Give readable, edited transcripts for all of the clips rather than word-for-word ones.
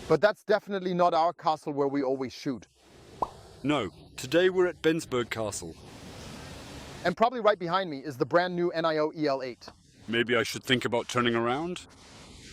But that's definitely not our castle where we always shoot. No, today we're at Bensberg Castle. And probably right behind me is the brand new NIO EL8. Maybe I should think about turning around?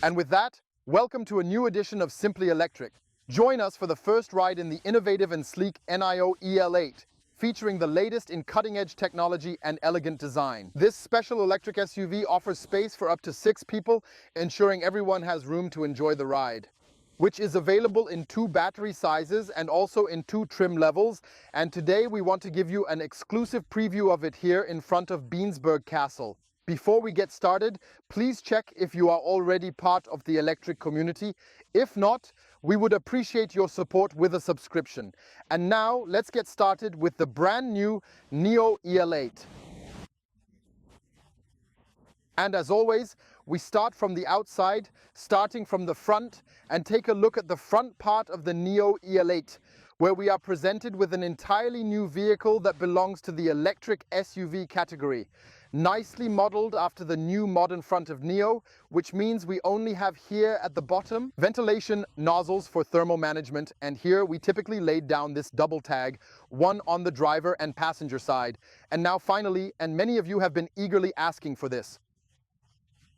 And with that, welcome to a new edition of Simply Electric. Join us for the first ride in the innovative and sleek NIO EL8, featuring the latest in cutting-edge technology and elegant design. This special electric SUV offers space for up to 6 people, ensuring everyone has room to enjoy the ride, which is available in 2 battery sizes and also in 2 trim levels. And today we want to give you an exclusive preview of it here in front of Bensberg Castle. Before we get started, please check if you are already part of the electric community. If not, we would appreciate your support with a subscription. And now let's get started with the brand new NIO EL8. And as always, we start from the outside, starting from the front, and take a look at the front part of the NIO EL8, where we are presented with an entirely new vehicle that belongs to the electric SUV category. Nicely modeled after the new modern front of NIO, which means we only have here at the bottom ventilation nozzles for thermal management, and here we typically laid down this double tag, one on the driver and passenger side. And now finally, and many of you have been eagerly asking for this,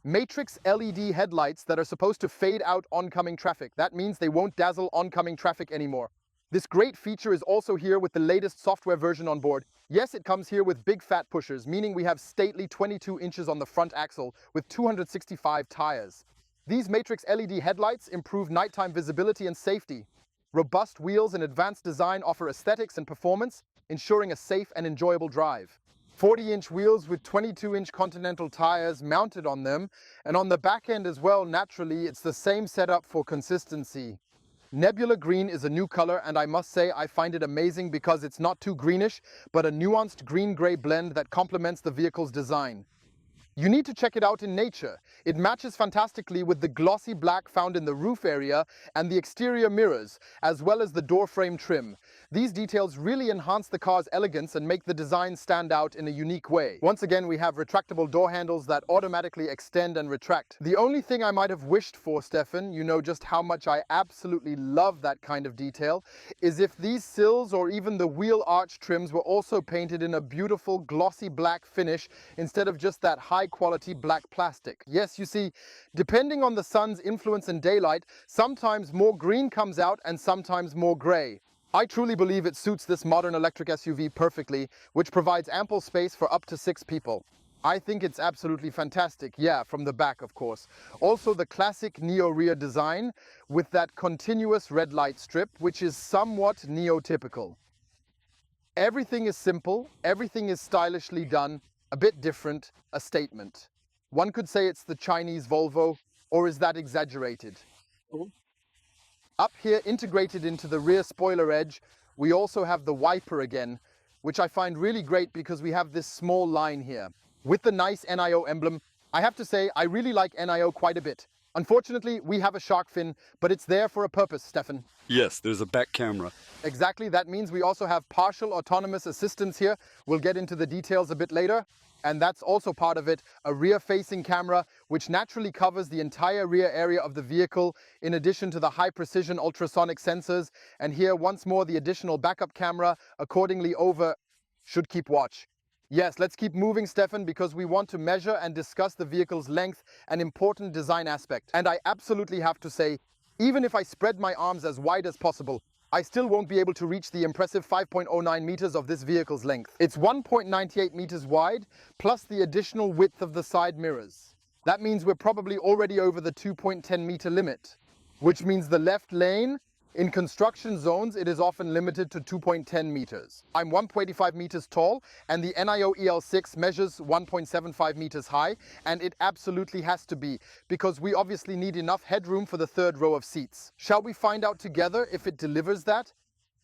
matrix LED headlights that are supposed to fade out oncoming traffic. That means they won't dazzle oncoming traffic anymore. This great feature is also here with the latest software version on board. Yes, it comes here with big fat pushers, meaning we have stately 22 inches on the front axle with 265 tires. These matrix LED headlights improve nighttime visibility and safety. Robust wheels and advanced design offer aesthetics and performance, ensuring a safe and enjoyable drive. 40-inch wheels with 22-inch Continental tires mounted on them, and on the back end as well, naturally, it's the same setup for consistency. Nebula green is a new color, and I must say I find it amazing because it's not too greenish, but a nuanced green-gray blend that complements the vehicle's design. You need to check it out in nature. It matches fantastically with the glossy black found in the roof area and the exterior mirrors, as well as the door frame trim. These details really enhance the car's elegance and make the design stand out in a unique way. Once again, we have retractable door handles that automatically extend and retract. The only thing I might have wished for, Stefan, you know just how much I absolutely love that kind of detail, is if these sills or even the wheel arch trims were also painted in a beautiful glossy black finish instead of just that high-quality black plastic. Yes, you see, depending on the sun's influence in daylight, sometimes more green comes out and sometimes more gray. I truly believe it suits this modern electric SUV perfectly, which provides ample space for up to 6 people. I think it's absolutely fantastic, yeah, from the back of course. Also the classic NIO rear design with that continuous red light strip, which is somewhat NIO-typical. Everything is simple, everything is stylishly done, a bit different, a statement. One could say it's the Chinese Volvo, or is that exaggerated? Up here, integrated into the rear spoiler edge, we also have the wiper again, which I find really great because we have this small line here. With the nice NIO emblem, I have to say I really like NIO quite a bit. Unfortunately, we have a shark fin, but it's there for a purpose, Stefan. Yes, there's a back camera. Exactly, that means we also have partial autonomous assistance here. We'll get into the details a bit later. And that's also part of it, a rear-facing camera, which naturally covers the entire rear area of the vehicle, in addition to the high-precision ultrasonic sensors. And here, once more, the additional backup camera, accordingly over, should keep watch. Yes, let's keep moving, Stefan, because we want to measure and discuss the vehicle's length, an important design aspect. And I absolutely have to say, even if I spread my arms as wide as possible, I still won't be able to reach the impressive 5.09 meters of this vehicle's length. It's 1.98 meters wide, plus the additional width of the side mirrors. That means we're probably already over the 2.10 meter limit, which means the left lane, in construction zones, it is often limited to 2.10 meters. I'm 1.85 meters tall, and the NIO EL6 measures 1.75 meters high, and it absolutely has to be, because we obviously need enough headroom for the third row of seats. Shall we find out together if it delivers that?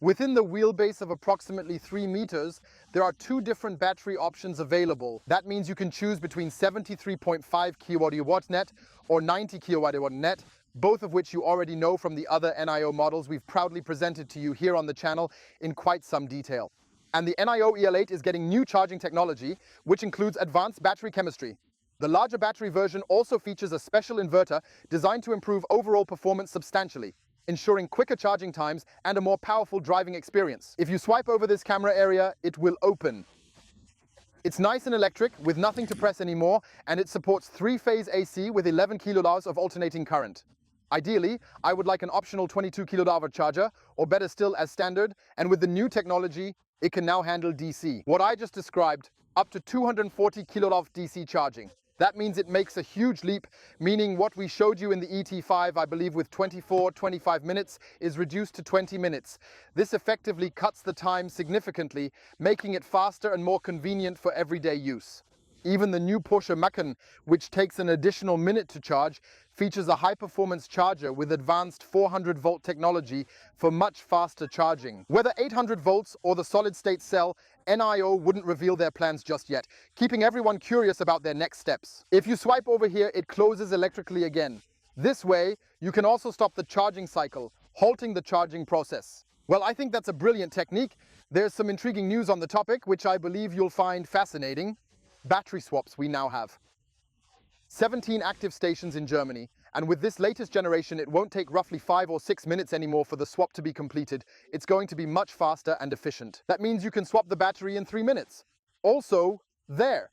Within the wheelbase of approximately 3 meters, there are 2 different battery options available. That means you can choose between 73.5 kWh net or 90 kWh net, both of which you already know from the other NIO models we've proudly presented to you here on the channel in quite some detail. And the NIO EL8 is getting new charging technology, which includes advanced battery chemistry. The larger battery version also features a special inverter designed to improve overall performance substantially. ensuring quicker charging times and a more powerful driving experience. If you swipe over this camera area, it will open. It's nice and electric with nothing to press anymore, and it supports 3-phase AC with 11 kWh of alternating current. Ideally, I would like an optional 22 kWh charger, or better still as standard, and with the new technology, it can now handle DC. What I just described, up to 240 kW DC charging. That means it makes a huge leap, meaning what we showed you in the ET5, I believe with 25 minutes, is reduced to 20 minutes. This effectively cuts the time significantly, making it faster and more convenient for everyday use. Even the new Porsche Macan, which takes an additional minute to charge, features a high-performance charger with advanced 400-volt technology for much faster charging. Whether 800 volts or the solid-state cell, NIO wouldn't reveal their plans just yet, keeping everyone curious about their next steps. If you swipe over here, it closes electrically again. This way, you can also stop the charging cycle, halting the charging process. Well, I think that's a brilliant technique. There's some intriguing news on the topic, which I believe you'll find fascinating. Battery swaps we now have. 17 active stations in Germany, and with this latest generation it won't take roughly 5 or 6 minutes anymore for the swap to be completed. It's going to be much faster and efficient. That means you can swap the battery in 3 minutes. Also, there.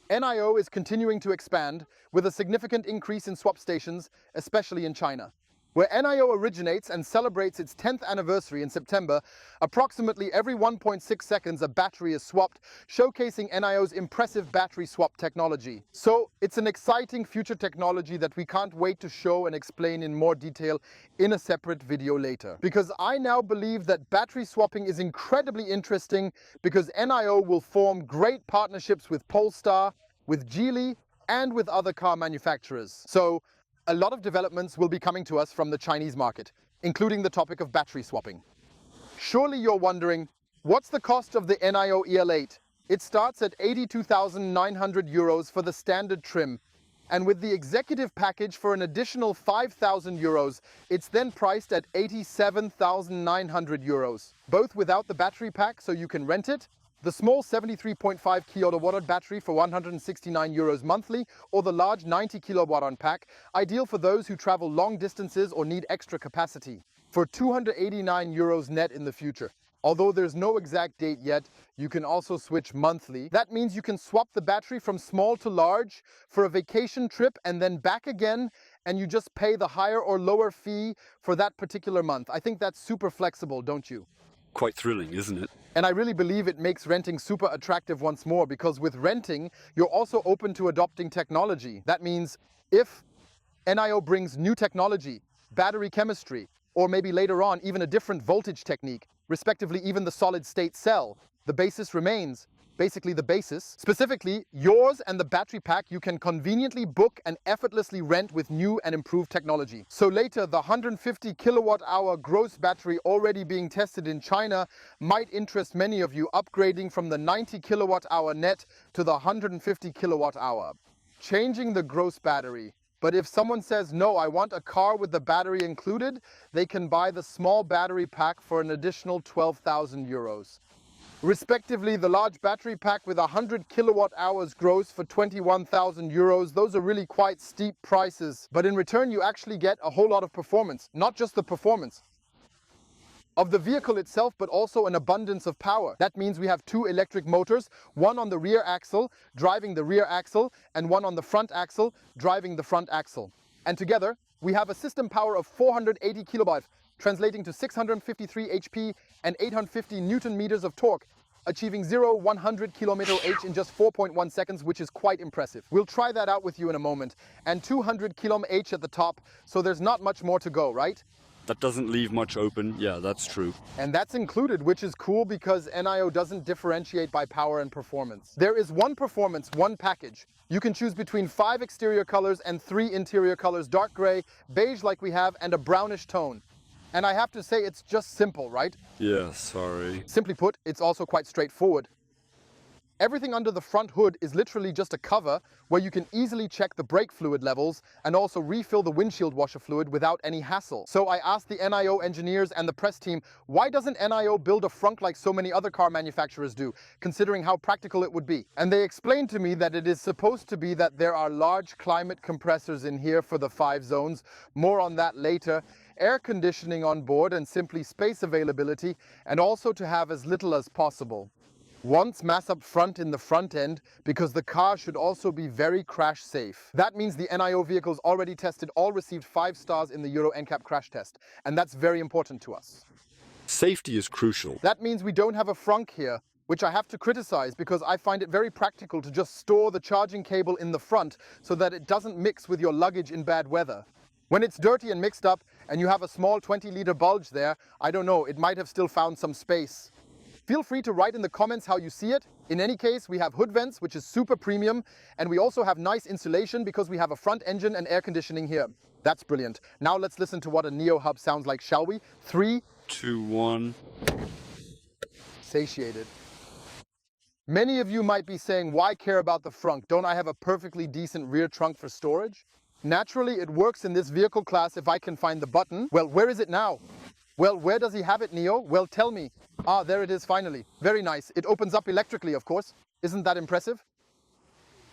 NIO is continuing to expand with a significant increase in swap stations, especially in China. Where NIO originates and celebrates its 10th anniversary in September, approximately every 1.6 seconds a battery is swapped, showcasing NIO's impressive battery swap technology. So it's an exciting future technology that we can't wait to show and explain in more detail in a separate video later. Because I now believe that battery swapping is incredibly interesting, because NIO will form great partnerships with Polestar, with Geely, and with other car manufacturers. So a lot of developments will be coming to us from the Chinese market, including the topic of battery swapping. Surely you're wondering, what's the cost of the NIO EL8? It starts at 82,900 euros for the standard trim, and with the executive package for an additional 5,000 euros, it's then priced at 87,900 euros. Both without the battery pack, so you can rent it, the small 73.5 kWh battery for 169 euros monthly, or the large 90 kWh pack, ideal for those who travel long distances or need extra capacity, for 289 euros net in the future. Although there's no exact date yet, you can also switch monthly. That means you can swap the battery from small to large for a vacation trip and then back again, and you just pay the higher or lower fee for that particular month. I think that's super flexible, don't you? Quite thrilling, isn't it? And I really believe it makes renting super attractive once more, because with renting, you're also open to adopting technology. That means if NIO brings new technology, battery chemistry, or maybe later on even a different voltage technique, respectively even the solid-state cell, the basis remains. Basically the basis. Specifically, yours and the battery pack you can conveniently book and effortlessly rent with new and improved technology. So later, the 150 kilowatt-hour gross battery already being tested in China might interest many of you, upgrading from the 90 kilowatt-hour net to the 150 kilowatt-hour. Changing the gross battery. But if someone says, no, I want a car with the battery included, they can buy the small battery pack for an additional 12,000 euros. Respectively, the large battery pack with 100 kilowatt hours gross for 21,000 euros. Those are really quite steep prices. But in return, you actually get a whole lot of performance. Not just the performance of the vehicle itself, but also an abundance of power. That means we have 2 electric motors, one on the rear axle, driving the rear axle, and one on the front axle, driving the front axle. And together, we have a system power of 480 kilowatt, translating to 653 HP and 850 Newton meters of torque, achieving 0-100 km/h in just 4.1 seconds, which is quite impressive. We'll try that out with you in a moment. And 200 km/h at the top, so there's not much more to go, right? That doesn't leave much open. Yeah, that's true. And that's included, which is cool because NIO doesn't differentiate by power and performance. There is one performance, one package. You can choose between 5 exterior colors and 3 interior colors, dark gray, beige like we have, and a brownish tone. And I have to say, it's just simple, right? Yeah, sorry. Simply put, it's also quite straightforward. Everything under the front hood is literally just a cover where you can easily check the brake fluid levels and also refill the windshield washer fluid without any hassle. So I asked the NIO engineers and the press team, why doesn't NIO build a frunk like so many other car manufacturers do, considering how practical it would be? And they explained to me that it is supposed to be that there are large climate compressors in here for the 5 zones. More on that later. air conditioning on board and simply space availability, and also to have as little as possible. Wants mass up front in the front end because the car should also be very crash safe. That means the NIO vehicles already tested all received 5 stars in the Euro NCAP crash test, and that's very important to us. Safety is crucial. That means we don't have a frunk here, which I have to criticize because I find it very practical to just store the charging cable in the front so that it doesn't mix with your luggage in bad weather. When it's dirty and mixed up and you have a small 20-liter bulge there, I don't know, it might have still found some space. Feel free to write in the comments how you see it. In any case, we have hood vents, which is super premium, and we also have nice insulation because we have a front engine and air conditioning here. That's brilliant. Now let's listen to what a NIO hub sounds like, shall we? 3, 2, 1. Satiated. Many of you might be saying, why care about the frunk? Don't I have a perfectly decent rear trunk for storage? Naturally, it works in this vehicle class if I can find the button. Well, where is it now? Well, where does he have it, NIO? Well, tell me. Ah, there it is finally. Very nice. It opens up electrically, of course. Isn't that impressive?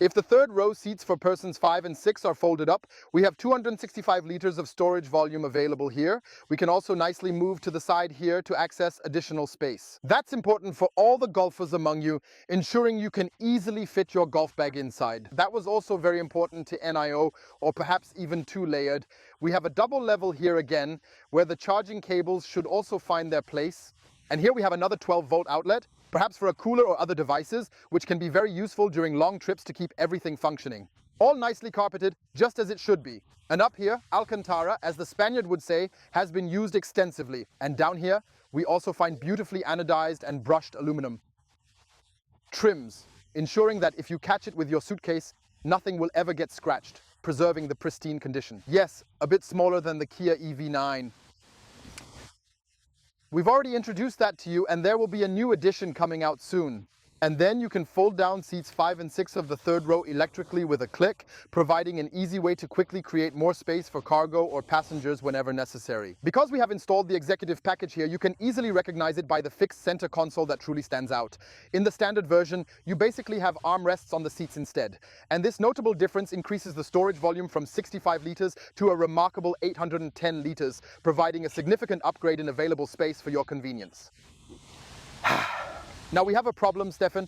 If the third row seats for persons 5 and 6 are folded up, we have 265 liters of storage volume available here. We can also nicely move to the side here to access additional space. That's important for all the golfers among you, ensuring you can easily fit your golf bag inside. That was also very important to NIO, or perhaps even 2-layered. We have a double level here again, where the charging cables should also find their place. And here we have another 12-volt outlet, perhaps for a cooler or other devices, which can be very useful during long trips to keep everything functioning. All nicely carpeted, just as it should be. And up here, Alcantara, as the Spaniard would say, has been used extensively. And down here, we also find beautifully anodized and brushed aluminum. Trims, ensuring that if you catch it with your suitcase, nothing will ever get scratched, preserving the pristine condition. Yes, a bit smaller than the Kia EV9. We've already introduced that to you, and there will be a new edition coming out soon. And then you can fold down seats 5 and 6 of the third row electrically with a click, providing an easy way to quickly create more space for cargo or passengers whenever necessary. Because we have installed the executive package here, you can easily recognize it by the fixed center console that truly stands out. In the standard version, you basically have armrests on the seats instead. And this notable difference increases the storage volume from 65 liters to a remarkable 810 liters, providing a significant upgrade in available space for your convenience. Now we have a problem, Stefan.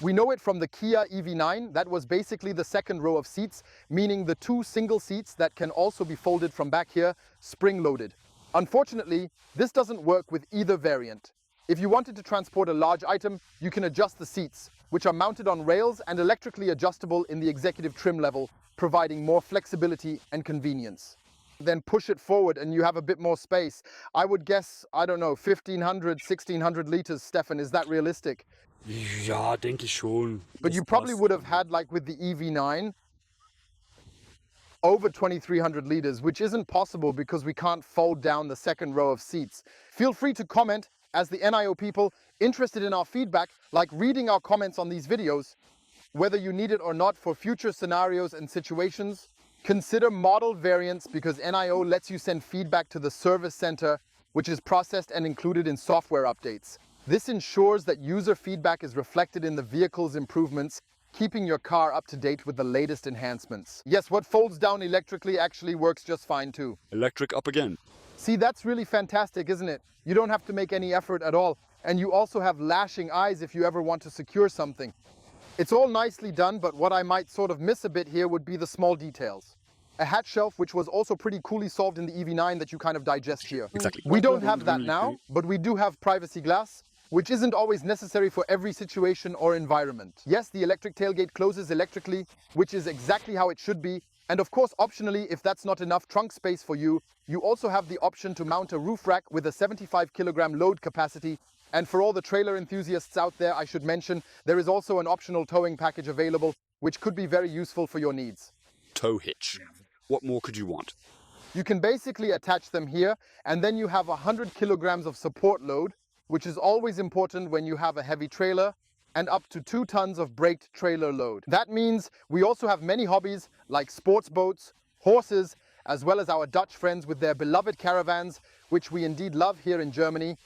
We know it from the Kia EV9. That was basically the second row of seats, meaning the 2 single seats that can also be folded from back here, spring-loaded. Unfortunately, this doesn't work with either variant. If you wanted to transport a large item, you can adjust the seats, which are mounted on rails and electrically adjustable in the executive trim level, providing more flexibility and convenience. Then push it forward and you have a bit more space. I would guess, I don't know, 1500, 1600 liters, Stefan. Is that realistic? Ja, denke ich schon. But you probably would have had, like with the EV9, over 2300 liters, which isn't possible because we can't fold down the second row of seats. Feel free to comment, as the NIO people interested in our feedback, like reading our comments on these videos, whether you need it or not for future scenarios and situations. Consider model variants because NIO lets you send feedback to the service center, which is processed and included in software updates. This ensures that user feedback is reflected in the vehicle's improvements, keeping your car up to date with the latest enhancements. Yes, what folds down electrically actually works just fine too. Electric up again. See, that's really fantastic, isn't it? You don't have to make any effort at all. And you also have lashing eyes if you ever want to secure something. It's all nicely done, but what I might sort of miss a bit here would be the small details. A hatch shelf, which was also pretty coolly solved in the EV9 that you kind of digest here. Exactly. We don't have that now, but we do have privacy glass, which isn't always necessary for every situation or environment. Yes, the electric tailgate closes electrically, which is exactly how it should be. And of course, optionally, if that's not enough trunk space for you, you also have the option to mount a roof rack with a 75 kilogram load capacity. And for all the trailer enthusiasts out there, I should mention, there is also an optional towing package available, which could be very useful for your needs. Tow hitch. What more could you want? You can basically attach them here, and then you have 100 kilograms of support load, which is always important when you have a heavy trailer, and up to 2 tons of braked trailer load. That means we also have many hobbies like sports boats, horses, as well as our Dutch friends with their beloved caravans, which we indeed love here in Germany.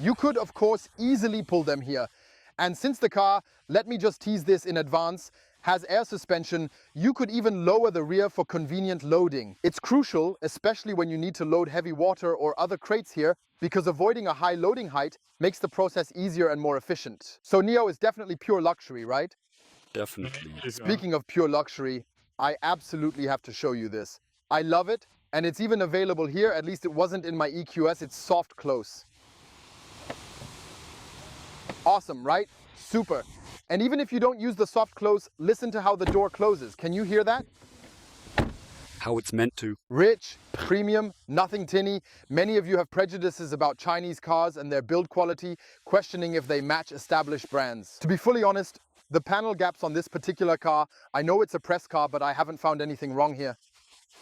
You could, of course, easily pull them here. And since the car, let me just tease this in advance, has air suspension, you could even lower the rear for convenient loading. It's crucial, especially when you need to load heavy water or other crates here, because avoiding a high loading height makes the process easier and more efficient. So NIO is definitely pure luxury, right? Definitely. Speaking of pure luxury, I absolutely have to show you this. I love it, and it's even available here, at least it wasn't in my EQS, it's soft close. Awesome, right? Super. And even if you don't use the soft close, listen to how the door closes. Can you hear that? How it's meant to. Rich, premium, nothing tinny. Many of you have prejudices about Chinese cars and their build quality, questioning if they match established brands. To be fully honest, the panel gaps on this particular car, I know it's a press car, but I haven't found anything wrong here.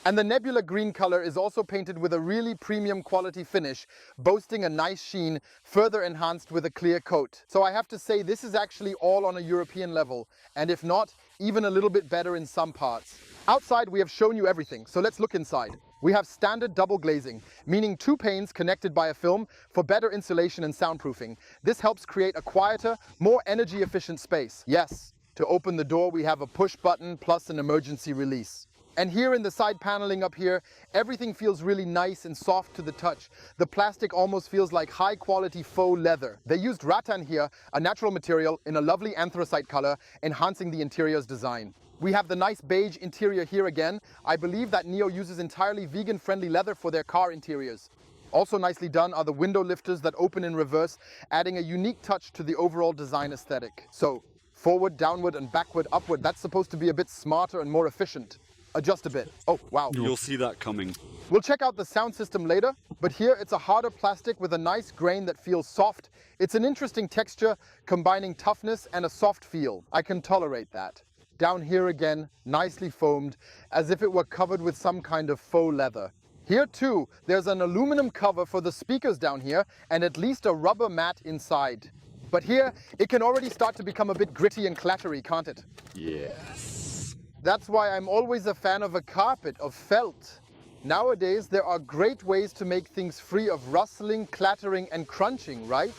And the nebula green color is also painted with a really premium quality finish, boasting a nice sheen, further enhanced with a clear coat. So I have to say this is actually all on a European level, and if not, even a little bit better in some parts. Outside we have shown you everything, so let's look inside. We have standard double glazing, meaning 2 panes connected by a film for better insulation and soundproofing. This helps create a quieter, more energy efficient space. Yes, to open the door we have a push button plus an emergency release. And here in the side paneling up here, everything feels really nice and soft to the touch. The plastic almost feels like high quality faux leather. They used rattan here, a natural material in a lovely anthracite color, enhancing the interior's design. We have the nice beige interior here again. I believe that NIO uses entirely vegan-friendly leather for their car interiors. Also nicely done are the window lifters that open in reverse, adding a unique touch to the overall design aesthetic. So, forward, downward and backward, upward, that's supposed to be a bit smarter and more efficient. Adjust a bit. Oh, wow. You'll see that coming. We'll check out the sound system later, but here it's a harder plastic with a nice grain that feels soft. It's an interesting texture, combining toughness and a soft feel. I can tolerate that. Down here again, nicely foamed, as if it were covered with some kind of faux leather. Here too, there's an aluminum cover for the speakers down here, and at least a rubber mat inside. But here, it can already start to become a bit gritty and clattery, can't it? Yes. That's why I'm always a fan of a carpet, of felt. Nowadays, there are great ways to make things free of rustling, clattering, and crunching, right?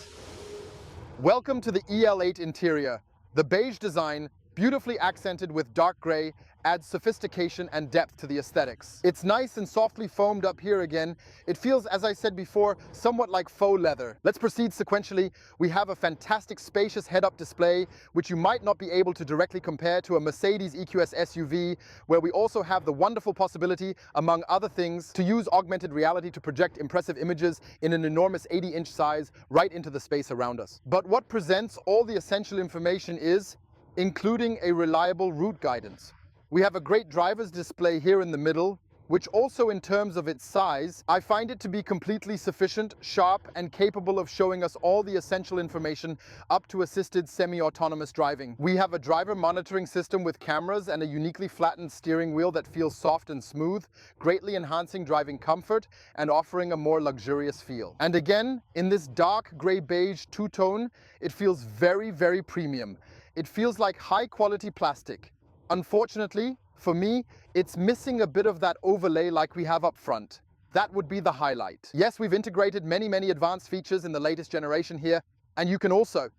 Welcome to the EL8 interior. The beige design, beautifully accented with dark gray, adds sophistication and depth to the aesthetics. It's nice and softly foamed up here again. It feels, as I said before, somewhat like faux leather. Let's proceed sequentially. We have a fantastic spacious head-up display, which you might not be able to directly compare to a Mercedes EQS SUV, where we also have the wonderful possibility, among other things, to use augmented reality to project impressive images in an enormous 80-inch size right into the space around us. But what presents all the essential information is, including a reliable route guidance. We have a great driver's display here in the middle, which also in terms of its size, I find it to be completely sufficient, sharp, and capable of showing us all the essential information up to assisted semi-autonomous driving. We have a driver monitoring system with cameras and a uniquely flattened steering wheel that feels soft and smooth, greatly enhancing driving comfort and offering a more luxurious feel. And again, in this dark gray-beige two-tone, it feels very, very premium. It feels like high-quality plastic. Unfortunately, for me, it's missing a bit of that overlay like we have up front. That would be the highlight. Yes, we've integrated many advanced features in the latest generation here, and you can also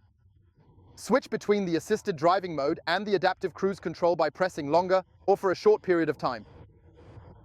switch between the assisted driving mode and the adaptive cruise control by pressing longer or for a short period of time.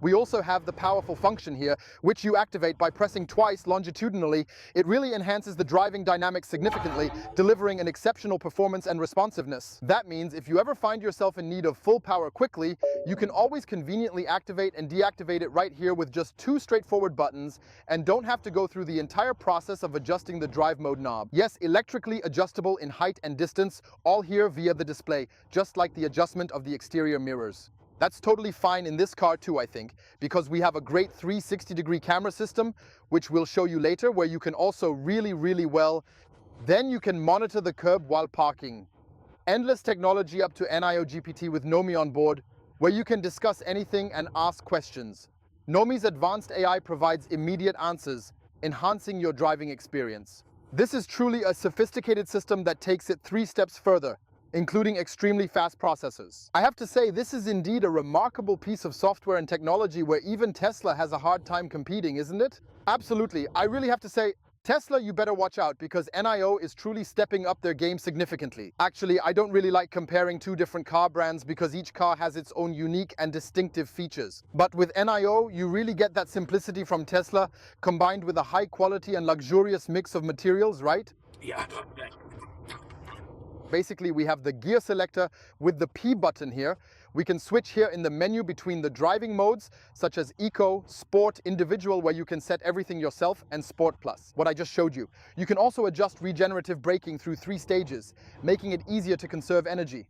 We also have the powerful function here, which you activate by pressing twice longitudinally. It really enhances the driving dynamics significantly, delivering an exceptional performance and responsiveness. That means if you ever find yourself in need of full power quickly, you can always conveniently activate and deactivate it right here with just 2 straightforward buttons, and don't have to go through the entire process of adjusting the drive mode knob. Yes, electrically adjustable in height and distance, all here via the display, just like the adjustment of the exterior mirrors. That's totally fine in this car too, I think, because we have a great 360-degree camera system, which we'll show you later, where you can also really well. Then you can monitor the curb while parking. Endless technology up to NIO GPT with Nomi on board, where you can discuss anything and ask questions. Nomi's advanced AI provides immediate answers, enhancing your driving experience. This is truly a sophisticated system that takes it 3 steps further, including extremely fast processors. I have to say, this is indeed a remarkable piece of software and technology where even Tesla has a hard time competing, isn't it? Absolutely. I really have to say, Tesla, you better watch out because NIO is truly stepping up their game significantly. Actually, I don't really like comparing two different car brands because each car has its own unique and distinctive features. But with NIO, you really get that simplicity from Tesla combined with a high quality and luxurious mix of materials, right? Yeah. Basically, we have the gear selector with the P button here. We can switch here in the menu between the driving modes, such as Eco, Sport, Individual, where you can set everything yourself, and Sport Plus, what I just showed you. You can also adjust regenerative braking through 3 stages, making it easier to conserve energy.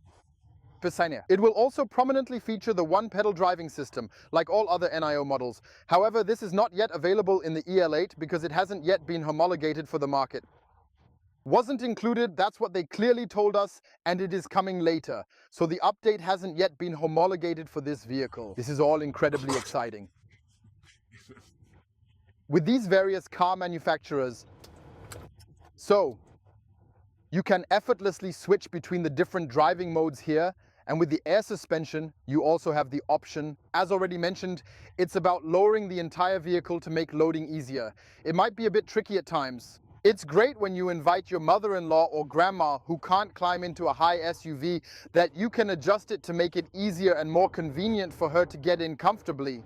It will also prominently feature the one-pedal driving system, like all other NIO models. However, this is not yet available in the EL8 because it hasn't yet been homologated for the market. Wasn't included, that's what they clearly told us, and it is coming later. So the update hasn't yet been homologated for this vehicle. This is all incredibly exciting. With these various car manufacturers, so you can effortlessly switch between the different driving modes here, and with the air suspension, you also have the option. As already mentioned, it's about lowering the entire vehicle to make loading easier. It might be a bit tricky at times. It's great when you invite your mother-in-law or grandma who can't climb into a high SUV that you can adjust it to make it easier and more convenient for her to get in comfortably.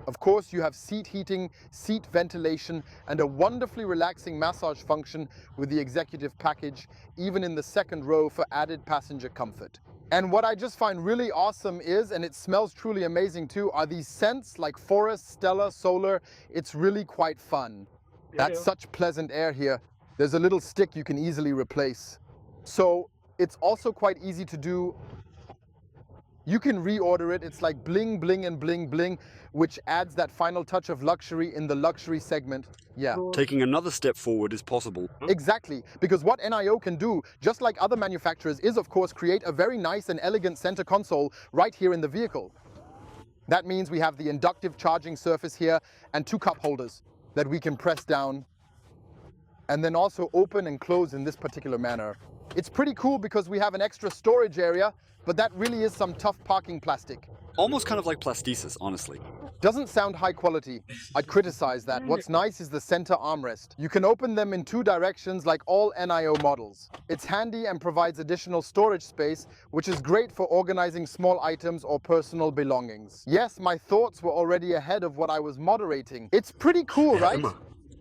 Of course, you have seat heating, seat ventilation, and a wonderfully relaxing massage function with the executive package, even in the second row for added passenger comfort. And what I just find really awesome is, and it smells truly amazing too, are these scents like Forest, Stella, Solar. It's really quite fun. That's such pleasant air here. There's a little stick you can easily replace. So it's also quite easy to do. You can reorder it. It's like bling, bling, and bling, bling, which adds that final touch of luxury in the luxury segment. Yeah. Taking another step forward is possible. Exactly, because what NIO can do, just like other manufacturers, is of course create a very nice and elegant center console right here in the vehicle. That means we have the inductive charging surface here and 2 cup holders that we can press down and then also open and close in this particular manner. It's pretty cool because we have an extra storage area, but that really is some tough parking plastic. Almost kind of like plastices, honestly. Doesn't sound high quality. I'd criticize that. What's nice is the center armrest. You can open them in 2 directions like all NIO models. It's handy and provides additional storage space, which is great for organizing small items or personal belongings. Yes, my thoughts were already ahead of what I was moderating. It's pretty cool, right?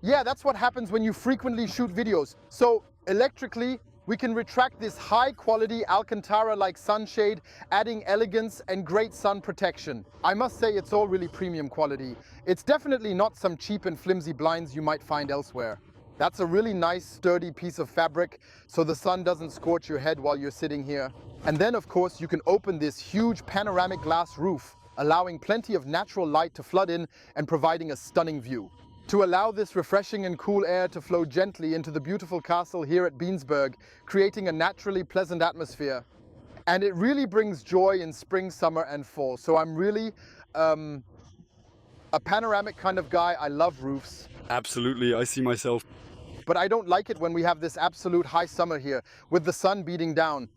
Yeah, that's what happens when you frequently shoot videos. So electrically, we can retract this high-quality Alcantara-like sunshade, adding elegance and great sun protection. I must say it's all really premium quality. It's definitely not some cheap and flimsy blinds you might find elsewhere. That's a really nice, sturdy piece of fabric, so the sun doesn't scorch your head while you're sitting here. And then, of course, you can open this huge panoramic glass roof, allowing plenty of natural light to flood in and providing a stunning view. To allow this refreshing and cool air to flow gently into the beautiful castle here at Bensberg, creating a naturally pleasant atmosphere. And it really brings joy in spring, summer, and fall. So I'm really a panoramic kind of guy. I love roofs. Absolutely, I see myself. But I don't like it when we have this absolute high summer here, with the sun beating down.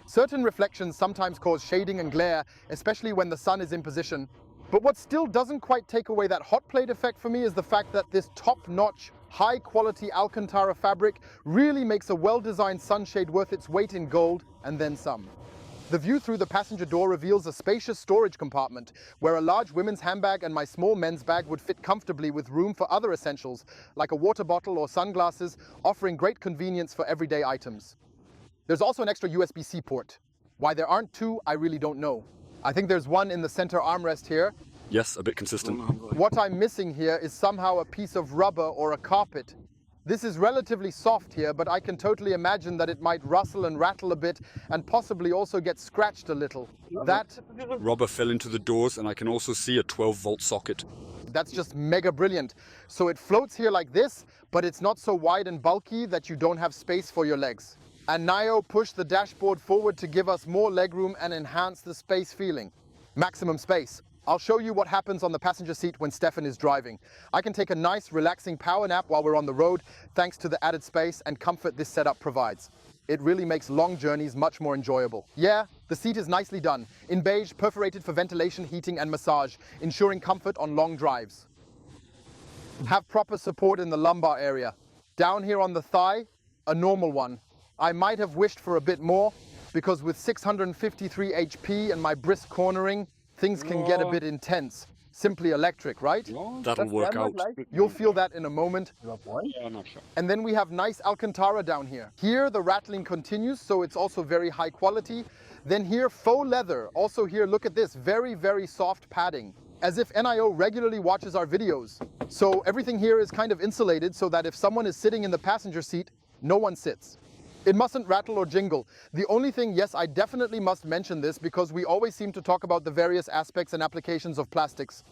Certain reflections sometimes cause shading and glare, especially when the sun is in position. But what still doesn't quite take away that hot plate effect for me is the fact that this top-notch, high-quality Alcantara fabric really makes a well-designed sunshade worth its weight in gold, and then some. The view through the passenger door reveals a spacious storage compartment, where a large women's handbag and my small men's bag would fit comfortably with room for other essentials, like a water bottle or sunglasses, offering great convenience for everyday items. There's also an extra USB-C port. Why there aren't 2, I really don't know. I think there's one in the center armrest here. Yes, a bit consistent. What I'm missing here is somehow a piece of rubber or a carpet. This is relatively soft here, but I can totally imagine that it might rustle and rattle a bit and possibly also get scratched a little. Rubber fell into the doors and I can also see a 12-volt socket. That's just mega brilliant. So it floats here like this, but it's not so wide and bulky that you don't have space for your legs. And NIO pushed the dashboard forward to give us more legroom and enhance the space feeling. Maximum space. I'll show you what happens on the passenger seat when Stefan is driving. I can take a nice, relaxing power nap while we're on the road, thanks to the added space and comfort this setup provides. It really makes long journeys much more enjoyable. Yeah, the seat is nicely done, in beige, perforated for ventilation, heating and massage, ensuring comfort on long drives. have proper support in the lumbar area. Down here on the thigh, a normal one. I might have wished for a bit more, because with 653 HP and my brisk cornering, things can get a bit intense. Simply electric, right? That'll work out. You'll feel that in a moment. And then we have nice Alcantara down here. Here the rattling continues, so it's also very high quality. Then here faux leather. Also here, look at this, very, very soft padding. As if NIO regularly watches our videos. So everything here is kind of insulated so that if someone is sitting in the passenger seat, no one sits. It mustn't rattle or jingle. The only thing, yes, I definitely must mention this because we always seem to talk about the various aspects and applications of plastics.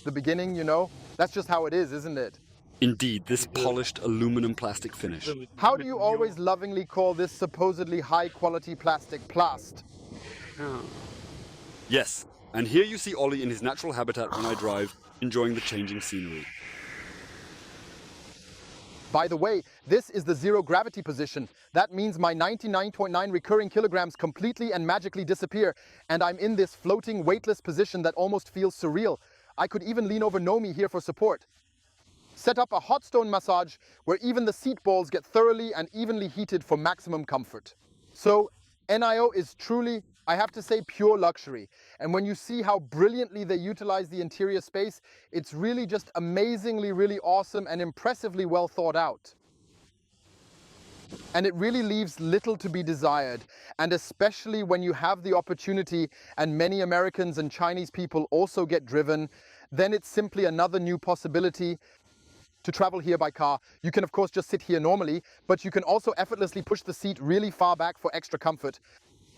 The beginning, you know, that's just how it is, isn't it? Indeed, this polished aluminum plastic finish. How do you always lovingly call this supposedly high-quality plastic plast? Yes, and here you see Ollie in his natural habitat when I drive, enjoying the changing scenery. By the way, this is the zero gravity position. That means my 99.9 recurring kilograms completely and magically disappear, and I'm in this floating, weightless position that almost feels surreal. I could even lean over Nomi here for support. Set up a hot stone massage where even the seat balls get thoroughly and evenly heated for maximum comfort. So NIO is truly, I have to say, pure luxury. And when you see how brilliantly they utilize the interior space, it's really just amazingly, really awesome and impressively well thought out. And it really leaves little to be desired. And especially when you have the opportunity, and many Americans and Chinese people also get driven, then it's simply another new possibility to travel here by car. You can of course just sit here normally, but you can also effortlessly push the seat really far back for extra comfort.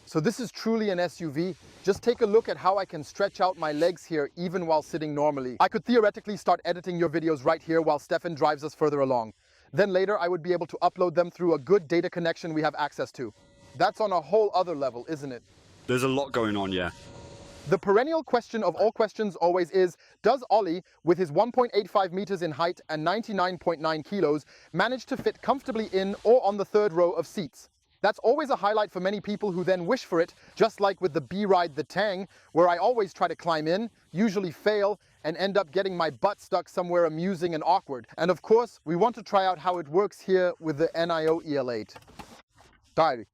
So this is truly an SUV. Just take a look at how I can stretch out my legs here even while sitting normally. I could theoretically start editing your videos right here while Stefan drives us further along. Then later I would be able to upload them through a good data connection we have access to. That's on a whole other level, isn't it? There's a lot going on, yeah. The perennial question of all questions always is, does Ollie, with his 1.85 meters in height and 99.9 kilos, manage to fit comfortably in or on the third row of seats? That's always a highlight for many people who then wish for it, just like with the B-Ride the Tang, where I always try to climb in, usually fail, and end up getting my butt stuck somewhere amusing and awkward. And of course, we want to try out how it works here with the NIO EL8. Diary.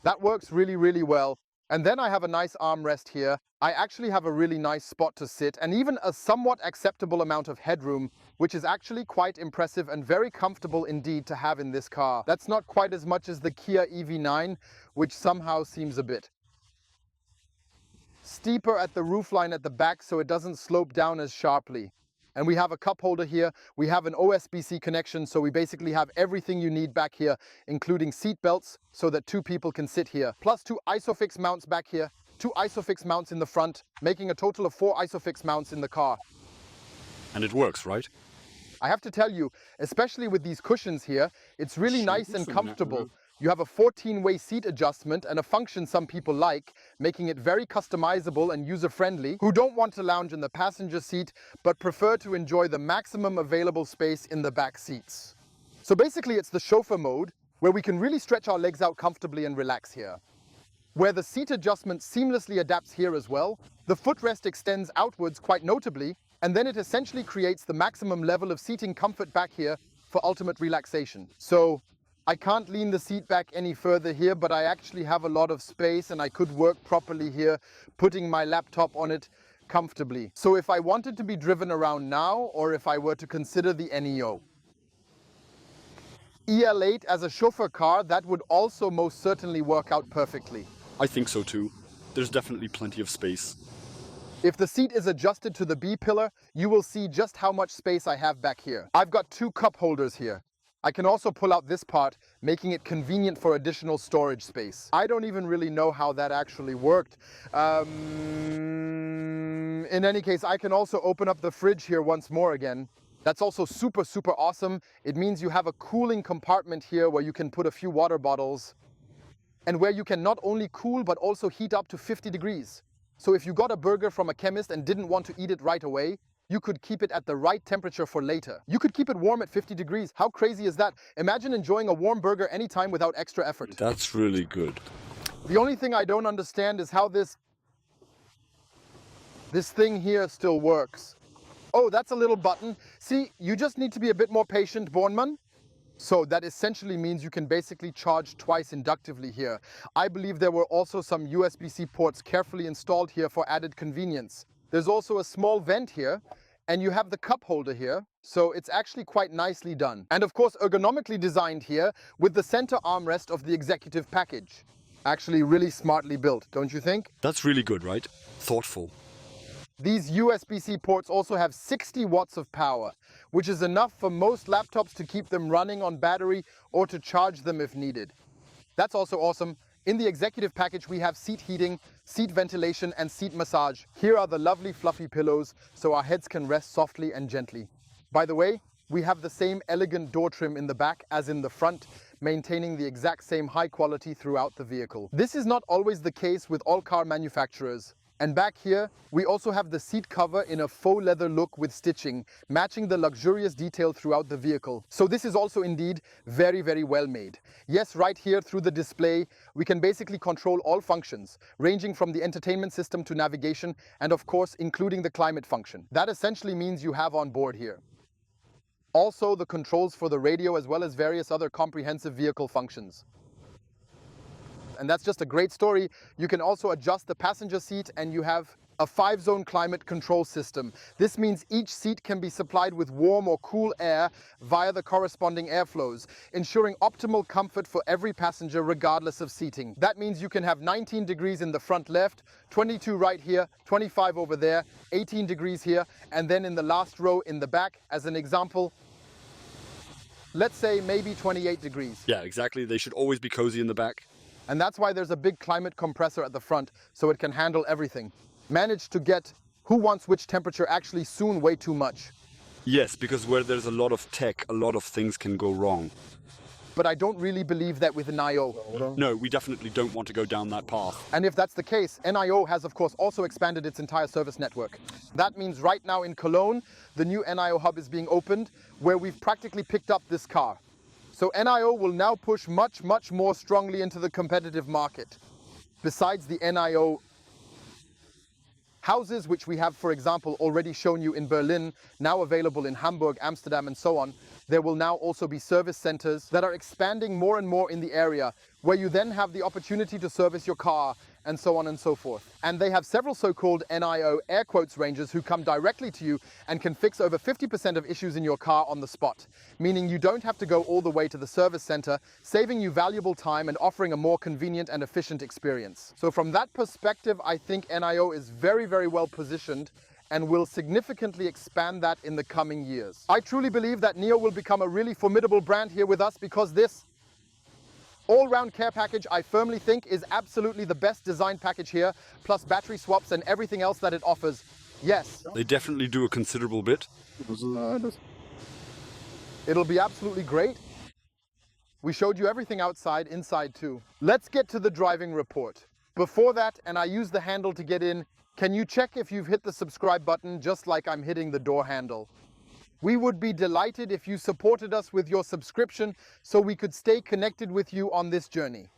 That works really, really well. And then I have a nice armrest here. I actually have a really nice spot to sit and even a somewhat acceptable amount of headroom, which is actually quite impressive and very comfortable indeed to have in this car. That's not quite as much as the Kia EV9, which somehow seems a bit steeper at the roofline at the back so it doesn't slope down as sharply. And we have a cup holder here. We have an OSBC connection, so we basically have everything you need back here, including seat belts so that two people can sit here. Plus 2 ISOFIX mounts back here, 2 ISOFIX mounts in the front, making a total of 4 ISOFIX mounts in the car. And it works, right? I have to tell you, especially with these cushions here, it's really nice and comfortable. You have a 14-way seat adjustment and a function some people like, making it very customizable and user-friendly, who don't want to lounge in the passenger seat, but prefer to enjoy the maximum available space in the back seats. So basically it's the chauffeur mode, where we can really stretch our legs out comfortably and relax here. Where the seat adjustment seamlessly adapts here as well, the footrest extends outwards quite notably, and then it essentially creates the maximum level of seating comfort back here for ultimate relaxation. So I can't lean the seat back any further here, but I actually have a lot of space and I could work properly here, putting my laptop on it comfortably. So if I wanted to be driven around now, or if I were to consider the NIO EL8 as a chauffeur car, that would also most certainly work out perfectly. I think so too. There's definitely plenty of space. If the seat is adjusted to the B pillar, you will see just how much space I have back here. I've got 2 cup holders here. I can also pull out this part, making it convenient for additional storage space. I don't even really know how that actually worked. In any case, I can also open up the fridge here once more again. That's also super, super awesome. It means you have a cooling compartment here where you can put a few water bottles and where you can not only cool but also heat up to 50 degrees. So if you got a burger from a chemist and didn't want to eat it right away, you could keep it at the right temperature for later. You could keep it warm at 50 degrees. How crazy is that? Imagine enjoying a warm burger anytime without extra effort. That's really good. The only thing I don't understand is how this thing here still works. Oh, that's a little button. See, you just need to be a bit more patient, Bornman. So that essentially means you can basically charge twice inductively here. I believe there were also some USB-C ports carefully installed here for added convenience. There's also a small vent here, and you have the cup holder here, so it's actually quite nicely done. And of course, ergonomically designed here with the center armrest of the executive package. Actually really smartly built, don't you think? That's really good, right? Thoughtful. These USB-C ports also have 60 watts of power, which is enough for most laptops to keep them running on battery or to charge them if needed. That's also awesome. In the executive package, we have seat heating, seat ventilation, and seat massage. Here are the lovely fluffy pillows, so our heads can rest softly and gently. By the way, we have the same elegant door trim in the back as in the front, maintaining the exact same high quality throughout the vehicle. This is not always the case with all car manufacturers. And back here, we also have the seat cover in a faux leather look with stitching, matching the luxurious detail throughout the vehicle. So this is also indeed very, very well made. Yes, right here through the display, we can basically control all functions, ranging from the entertainment system to navigation, and of course, including the climate function. That essentially means you have on board here. Also, the controls for the radio as well as various other comprehensive vehicle functions. And that's just a great story. You can also adjust the passenger seat, and you have a 5-zone climate control system. This means each seat can be supplied with warm or cool air via the corresponding airflows, ensuring optimal comfort for every passenger regardless of seating. That means you can have 19 degrees in the front left, 22 right here, 25 over there, 18 degrees here, and then in the last row in the back, as an example, let's say maybe 28 degrees. Yeah, exactly. They should always be cozy in the back. And that's why there's a big climate compressor at the front, so it can handle everything. Managed to get who wants which temperature actually soon way too much. Yes, because where there's a lot of tech, a lot of things can go wrong. But I don't really believe that with NIO. No, we definitely don't want to go down that path. And if that's the case, NIO has of course also expanded its entire service network. That means right now in Cologne, the new NIO hub is being opened, where we've practically picked up this car. So NIO will now push much, much more strongly into the competitive market. Besides the NIO houses, which we have, for example, already shown you in Berlin, now available in Hamburg, Amsterdam, and so on, there will now also be service centers that are expanding more and more in the area, where you then have the opportunity to service your car, and so on and so forth. And they have several so-called NIO air quotes rangers who come directly to you and can fix over 50% of issues in your car on the spot, meaning you don't have to go all the way to the service center, saving you valuable time and offering a more convenient and efficient experience. So from that perspective, I think NIO is very, very well positioned and will significantly expand that in the coming years. I truly believe that NIO will become a really formidable brand here with us, because this all-round care package, I firmly think, is absolutely the best design package here, plus battery swaps and everything else that it offers. Yes. They definitely do a considerable bit. It'll be absolutely great. We showed you everything outside, inside too. Let's get to the driving report. Before that, and I use the handle to get in, can you check if you've hit the subscribe button just like I'm hitting the door handle? We would be delighted if you supported us with your subscription so we could stay connected with you on this journey.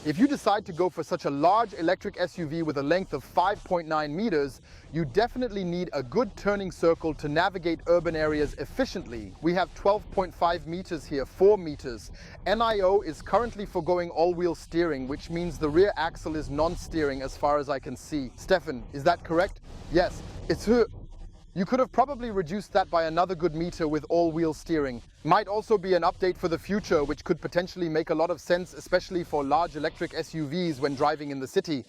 If you decide to go for such a large electric SUV with a length of 5.9 meters, you definitely need a good turning circle to navigate urban areas efficiently. We have 12.5 meters here, 4 meters. NIO is currently foregoing all-wheel steering, which means the rear axle is non-steering as far as I can see. Stefan, is that correct? Yes, it's her. You could have probably reduced that by another good meter with all-wheel steering. Might also be an update for the future, which could potentially make a lot of sense, especially for large electric SUVs when driving in the city.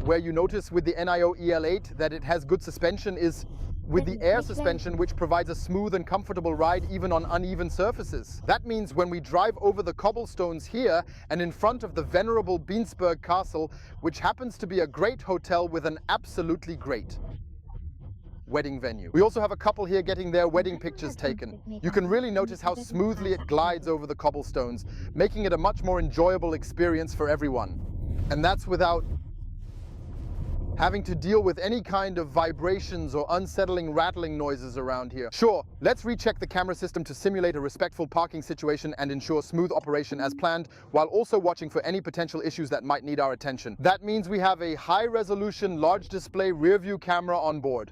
Where you notice with the NIO EL8 that it has good suspension is with the air suspension, which provides a smooth and comfortable ride even on uneven surfaces. That means when we drive over the cobblestones here and in front of the venerable Bensberg Castle, which happens to be a great hotel with an absolutely great wedding venue. We also have a couple here getting their wedding pictures taken. You can really notice how smoothly it glides over the cobblestones, making it a much more enjoyable experience for everyone. And that's without having to deal with any kind of vibrations or unsettling rattling noises around here. Sure, let's recheck the camera system to simulate a respectful parking situation and ensure smooth operation as planned, while also watching for any potential issues that might need our attention. That means we have a high-resolution, large display rear view camera on board.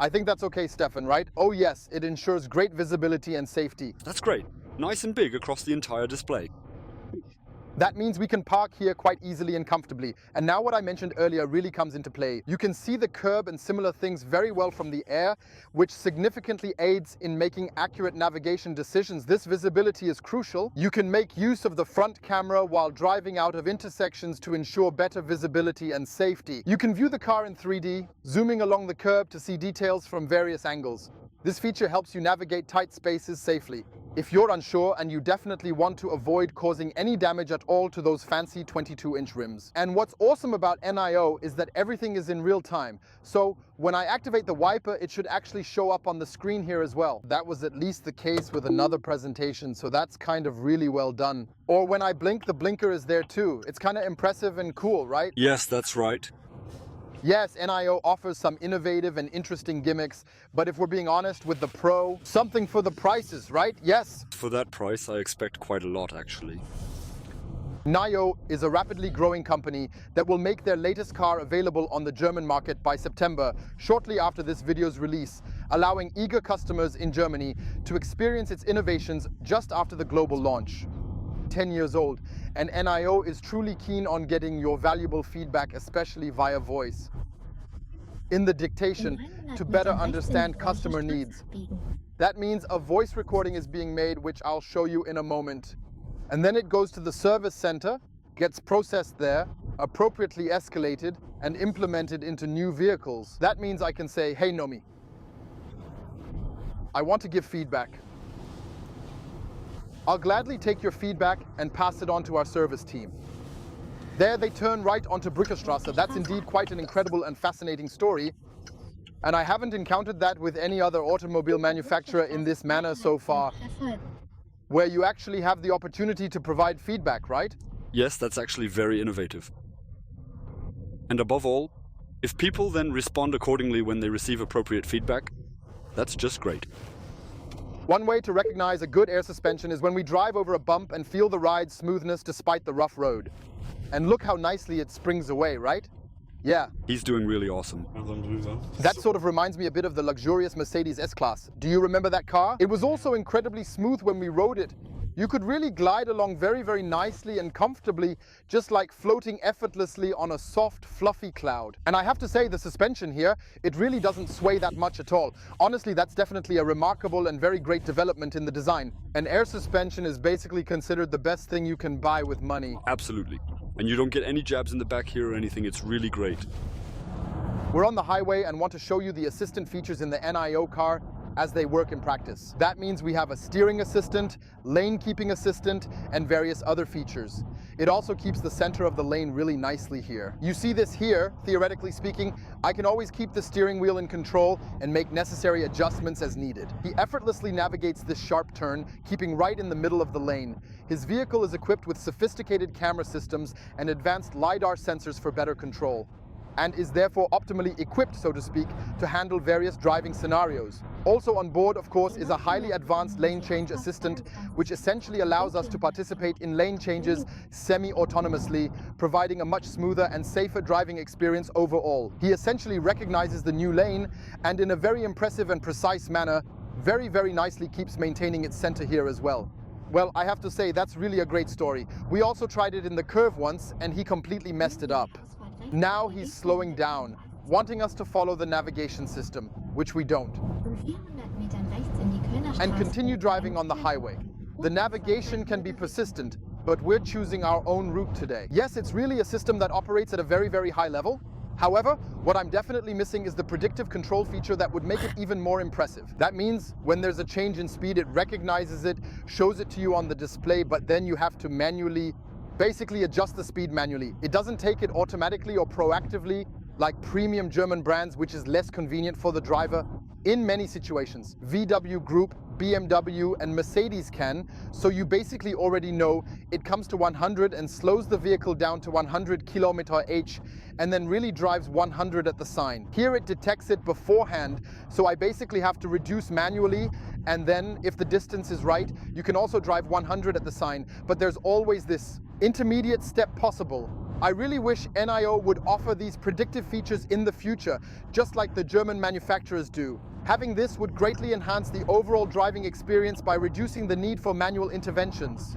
I think that's okay, Stefan, right? Oh yes, it ensures great visibility and safety. That's great. Nice and big across the entire display. That means we can park here quite easily and comfortably. And now what I mentioned earlier really comes into play. You can see the curb and similar things very well from the air, which significantly aids in making accurate navigation decisions. This visibility is crucial. You can make use of the front camera while driving out of intersections to ensure better visibility and safety. You can view the car in 3D, zooming along the curb to see details from various angles. This feature helps you navigate tight spaces safely. If you're unsure, and you definitely want to avoid causing any damage at all to those fancy 22-inch rims. And what's awesome about NIO is that everything is in real time. So when I activate the wiper, it should actually show up on the screen here as well. That was at least the case with another presentation, so that's kind of really well done. Or when I blink, the blinker is there too. It's kind of impressive and cool, right? Yes, that's right. Yes, NIO offers some innovative and interesting gimmicks, but if we're being honest with the Pro, something for the prices, right? Yes. For that price, I expect quite a lot, actually. NIO is a rapidly growing company that will make their latest car available on the German market by September, shortly after this video's release, allowing eager customers in Germany to experience its innovations just after the global launch. 10 years old, and NIO is truly keen on getting your valuable feedback, especially via voice, in the dictation to better understand customer needs. That means a voice recording is being made, which I'll show you in a moment. And then it goes to the service center, gets processed there, appropriately escalated, and implemented into new vehicles. That means I can say, hey Nomi, I want to give feedback. I'll gladly take your feedback and pass it on to our service team. There they turn right onto Brückestraße. That's indeed quite an incredible and fascinating story. And I haven't encountered that with any other automobile manufacturer in this manner so far, where you actually have the opportunity to provide feedback, right? Yes, that's actually very innovative. And above all, if people then respond accordingly when they receive appropriate feedback, that's just great. One way to recognize a good air suspension is when we drive over a bump and feel the ride's smoothness despite the rough road. And look how nicely it springs away, right? Yeah. He's doing really awesome. That sort of reminds me a bit of the luxurious Mercedes S-Class. Do you remember that car? It was also incredibly smooth when we rode it. You could really glide along very, very nicely and comfortably, just like floating effortlessly on a soft, fluffy cloud. And I have to say, the suspension here, it really doesn't sway that much at all. Honestly, that's definitely a remarkable and very great development in the design. An air suspension is basically considered the best thing you can buy with money. Absolutely. And you don't get any jabs in the back here or anything. It's really great. We're on the highway and want to show you the assistant features in the NIO car as they work in practice. That means we have a steering assistant, lane keeping assistant, and various other features. It also keeps the center of the lane really nicely here. You see this here, theoretically speaking, I can always keep the steering wheel in control and make necessary adjustments as needed. He effortlessly navigates this sharp turn, keeping right in the middle of the lane. His vehicle is equipped with sophisticated camera systems and advanced LiDAR sensors for better control, and is therefore optimally equipped, so to speak, to handle various driving scenarios. Also on board, of course, is a highly advanced lane change assistant, which essentially allows us to participate in lane changes semi-autonomously, providing a much smoother and safer driving experience overall. He essentially recognizes the new lane and in a very impressive and precise manner, very, very nicely keeps maintaining its center here as well. Well, I have to say, that's really a great story. We also tried it in the curve once, and he completely messed it up. Now he's slowing down, wanting us to follow the navigation system, which we don't, and continue driving on the highway. The navigation can be persistent, but we're choosing our own route today. Yes, it's really a system that operates at a very, very high level. However, what I'm definitely missing is the predictive control feature that would make it even more impressive. That means when there's a change in speed, it recognizes it, shows it to you on the display, but then you have to manually basically adjust the speed manually. It doesn't take it automatically or proactively like premium German brands, which is less convenient for the driver in many situations. VW Group, BMW and Mercedes can, so you basically already know it comes to 100 and slows the vehicle down to 100 km/h and then really drives 100 at the sign. Here it detects it beforehand, so I basically have to reduce manually, and then if the distance is right, you can also drive 100 at the sign, but there's always this intermediate step possible I really wish NIO would offer these predictive features in the future, just like the German manufacturers do. Having this would greatly enhance the overall driving experience by reducing the need for manual interventions.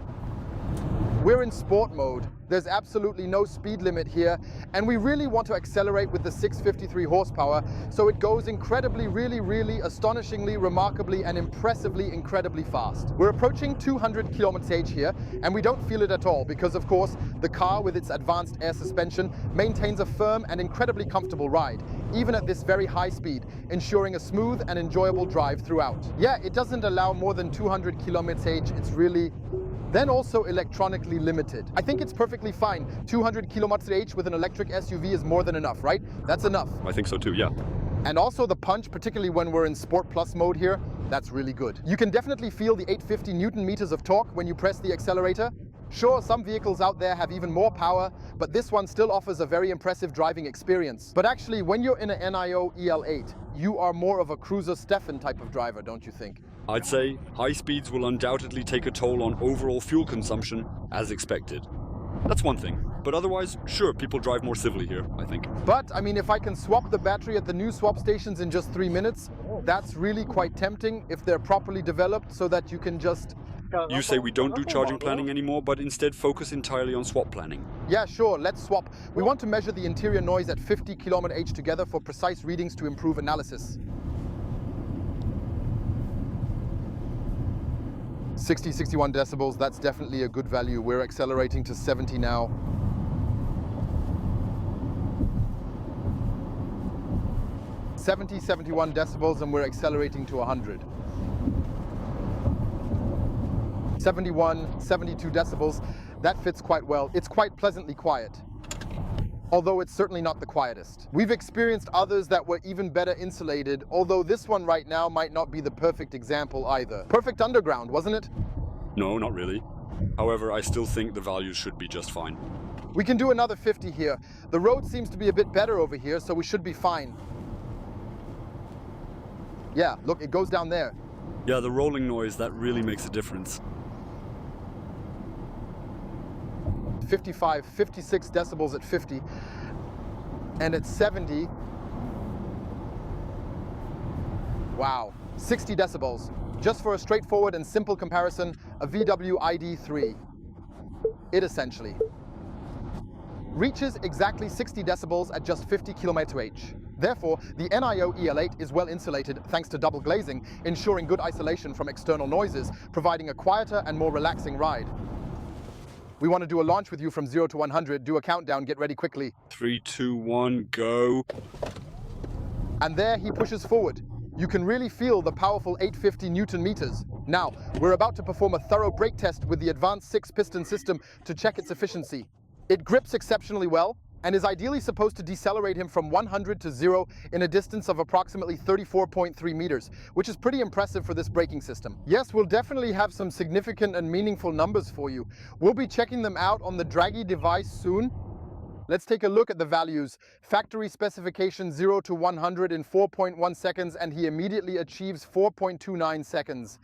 We're in sport mode. There's absolutely no speed limit here, and we really want to accelerate with the 653 horsepower, so it goes incredibly, really astonishingly, remarkably, and impressively incredibly fast. We're approaching 200 km/h here, and we don't feel it at all because, of course, the car with its advanced air suspension maintains a firm and incredibly comfortable ride, even at this very high speed, ensuring a smooth and enjoyable drive throughout. Yeah, it doesn't allow more than 200 km/h. It's really then also electronically limited. I think it's perfectly fine. 200 km/h with an electric SUV is more than enough, right? That's enough. I think so too, yeah. And also the punch, particularly when we're in Sport Plus mode here, that's really good. You can definitely feel the 850 Newton meters of torque when you press the accelerator. Sure, some vehicles out there have even more power, but this one still offers a very impressive driving experience. But actually, when you're in an NIO EL8, you are more of a Cruiser Stefan type of driver, don't you think? I'd say high speeds will undoubtedly take a toll on overall fuel consumption, as expected. That's one thing, but otherwise, sure, people drive more civilly here, I think. But, I mean, if I can swap the battery at the new swap stations in just 3 minutes, that's really quite tempting if they're properly developed so that you can just... You say we don't do charging planning anymore, but instead focus entirely on swap planning. Yeah, sure, let's swap. We want to measure the interior noise at 50 km/h together for precise readings to improve analysis. 61 decibels, that's definitely a good value. We're accelerating to 70 now. (70, 71 decibels, and we're accelerating to 100. 71, 72 decibels, that fits quite well. It's quite pleasantly quiet, although it's certainly not the quietest. We've experienced others that were even better insulated, although this one right now might not be the perfect example either. Perfect underground, wasn't it? No, not really. However, I still think the values should be just fine. We can do another 50 here. The road seems to be a bit better over here, so we should be fine. Yeah, look, it goes down there. Yeah, the rolling noise, that really makes a difference. 55, 56 decibels at 50, and at 70, wow, 60 decibels. Just for a straightforward and simple comparison, a VW ID3, it essentially reaches exactly 60 decibels at just 50 km/h. Therefore, the NIO EL8 is well insulated thanks to double glazing, ensuring good isolation from external noises, providing a quieter and more relaxing ride. We want to do a launch with you from 0 to 100. Do a countdown, get ready quickly. 3, 2, 1, go. And there he pushes forward. You can really feel the powerful 850 Newton meters. Now, we're about to perform a thorough brake test with the advanced 6-piston system to check its efficiency. It grips exceptionally well and is ideally supposed to decelerate him from 100 to 0 in a distance of approximately 34.3 meters, which is pretty impressive for this braking system. Yes, we'll definitely have some significant and meaningful numbers for you. We'll be checking them out on the Draghi device soon. Let's take a look at the values. Factory specification 0 to 100 in 4.1 seconds, and he immediately achieves 4.29 seconds.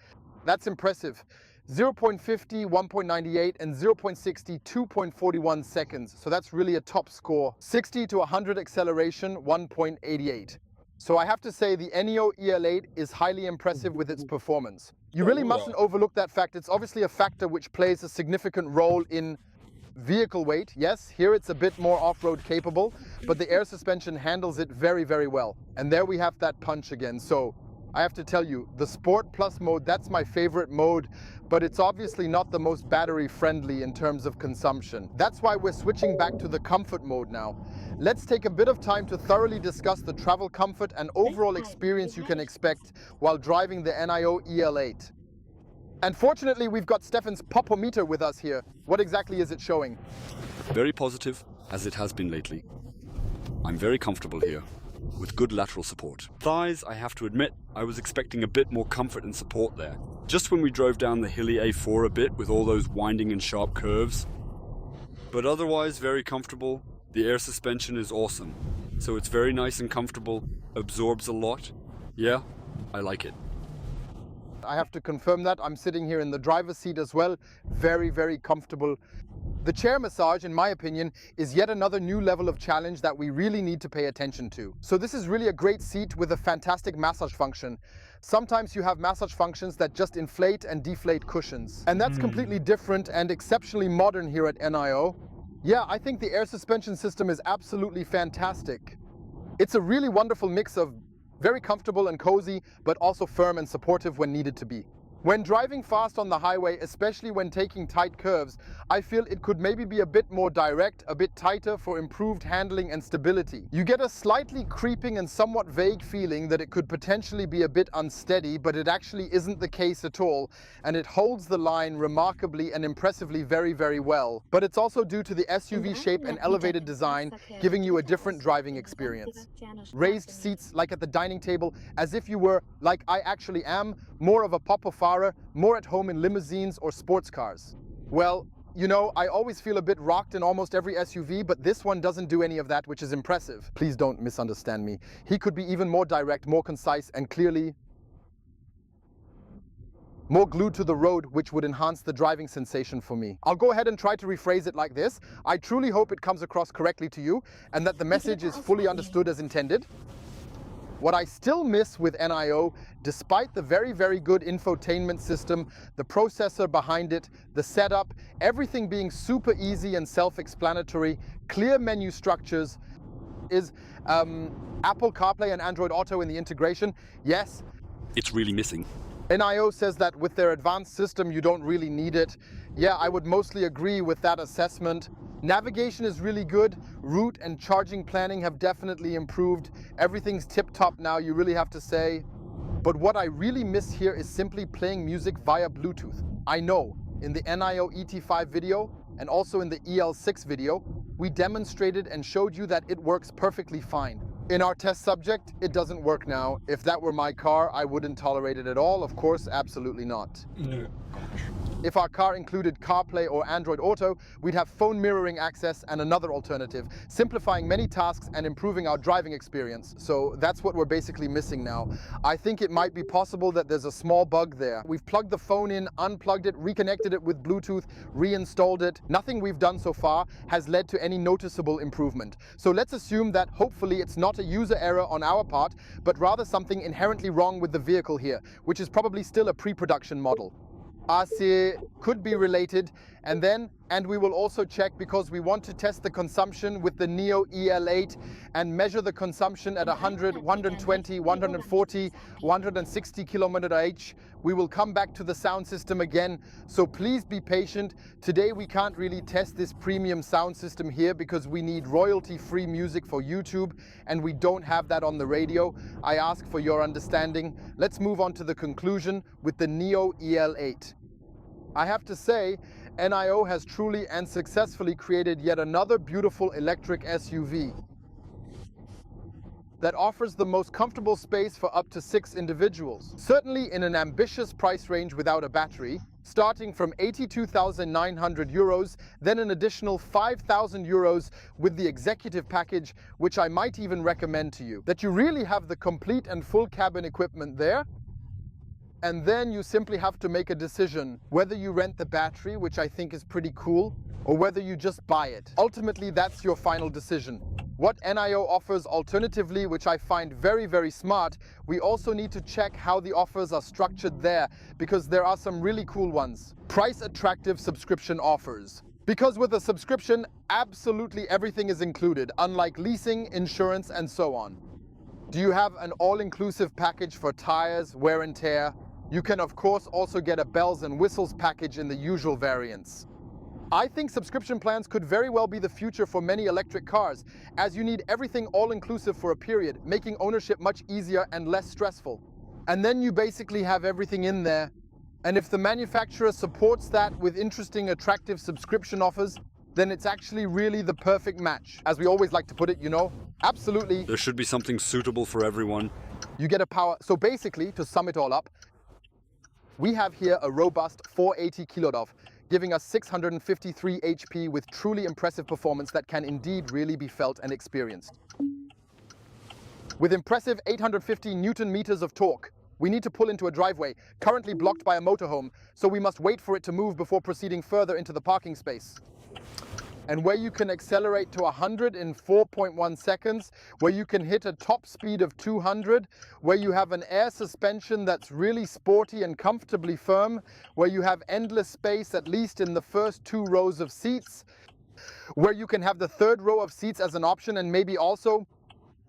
That's impressive. 0.50, 1.98, and 0.60, 2.41 seconds. So that's really a top score. 60 to 100 acceleration, 1.88. So I have to say the NIO EL8 is highly impressive with its performance. You really mustn't overlook that fact. It's obviously a factor which plays a significant role in vehicle weight. Yes, here it's a bit more off-road capable, but the air suspension handles it very, very well. And there we have that punch again. So I have to tell you, the Sport Plus mode, that's my favorite mode, but it's obviously not the most battery friendly in terms of consumption. That's why we're switching back to the comfort mode now. Let's take a bit of time to thoroughly discuss the travel comfort and overall experience you can expect while driving the NIO EL8. And fortunately, we've got Stefan's popometer with us here. What exactly is it showing? Very positive, as it has been lately. I'm very comfortable here, with good lateral support. Thighs, I have to admit, I was expecting a bit more comfort and support there. Just when we drove down the hilly A4 a bit with all those winding and sharp curves. But otherwise, very comfortable. The air suspension is awesome. So it's very nice and comfortable, absorbs a lot. Yeah, I like it. I have to confirm that. I'm sitting here in the driver's seat as well. Very, very comfortable. The chair massage, in my opinion, is yet another new level of challenge that we really need to pay attention to. So this is really a great seat with a fantastic massage function. Sometimes you have massage functions that just inflate and deflate cushions. And that's completely different and exceptionally modern here at NIO. Yeah, I think the air suspension system is absolutely fantastic. It's a really wonderful mix of very comfortable and cozy, but also firm and supportive when needed to be. When driving fast on the highway, especially when taking tight curves, I feel it could maybe be a bit more direct, a bit tighter for improved handling and stability. You get a slightly creeping and somewhat vague feeling that it could potentially be a bit unsteady, but it actually isn't the case at all, and it holds the line remarkably and impressively very, very well. But it's also due to the SUV shape and elevated design, giving you a different driving experience. Raised seats like at the dining table, as if you were, like I actually am, more of a popofarer, more at home in limousines or sports cars. Well, you know, I always feel a bit rocked in almost every SUV, but this one doesn't do any of that, which is impressive. Please don't misunderstand me. He could be even more direct, more concise, and clearly more glued to the road, which would enhance the driving sensation for me. I'll go ahead and try to rephrase it like this. I truly hope it comes across correctly to you and that the message is fully understood as intended. What I still miss with NIO, despite the very, very good infotainment system, the processor behind it, the setup, everything being super easy and self-explanatory, clear menu structures, is Apple CarPlay and Android Auto in the integration. Yes, It's really missing. NIO says that with their advanced system, you don't really need it. Yeah, I would mostly agree with that assessment. Navigation is really good. Route and charging planning have definitely improved. Everything's tip-top now, you really have to say. But what I really miss here is simply playing music via Bluetooth. I know, in the NIO ET5 video and also in the EL6 video, we demonstrated and showed you that it works perfectly fine. In our test subject, it doesn't work now. If that were my car, I wouldn't tolerate it at all. Of course, absolutely not. No. If our car included CarPlay or Android Auto, we'd have phone mirroring access and another alternative, simplifying many tasks and improving our driving experience. So that's what we're basically missing now. I think it might be possible that there's a small bug there. We've plugged the phone in, unplugged it, reconnected it with Bluetooth, reinstalled it. Nothing we've done so far has led to any noticeable improvement. So let's assume that hopefully it's not a user error on our part, but rather something inherently wrong with the vehicle here, which is probably still a pre-production model. AC could be related, and we will also check, because we want to test the consumption with the NIO EL8 and measure the consumption at 100, 120, 140, 160 km/h. We will come back to the sound system again, so please be patient. Today we can't really test this premium sound system here because we need royalty-free music for YouTube, and we don't have that on the radio. I ask for your understanding. Let's move on to the conclusion with the NIO EL8. I have to say, NIO has truly and successfully created yet another beautiful electric SUV that offers the most comfortable space for up to 6 individuals. Certainly in an ambitious price range without a battery, starting from 82,900 euros, then an additional 5,000 euros with the executive package, which I might even recommend to you. That you really have the complete and full cabin equipment there, and then you simply have to make a decision whether you rent the battery, which I think is pretty cool, or whether you just buy it. Ultimately, that's your final decision. What NIO offers alternatively, which I find very, very smart, we also need to check how the offers are structured there, because there are some really cool ones. Price attractive subscription offers. Because with a subscription, absolutely everything is included, unlike leasing, insurance, and so on. Do you have an all-inclusive package for tires, wear and tear? You can of course also get a bells and whistles package in the usual variants. I think subscription plans could very well be the future for many electric cars, as you need everything all-inclusive for a period, making ownership much easier and less stressful. And then you basically have everything in there. And if the manufacturer supports that with interesting, attractive subscription offers, then it's actually really the perfect match. As we always like to put it, you know, absolutely. There should be something suitable for everyone. You get a power. So basically, to sum it all up, we have here a robust 480 kW, giving us 653 HP with truly impressive performance that can indeed really be felt and experienced. With impressive 850 Newton meters of torque, we need to pull into a driveway, currently blocked by a motorhome, so we must wait for it to move before proceeding further into the parking space. and where you can accelerate to 100 in 4.1 seconds, where you can hit a top speed of 200, where you have an air suspension that's really sporty and comfortably firm, where you have endless space, at least in the first 2 rows of seats, where you can have the 3rd row of seats as an option, and maybe also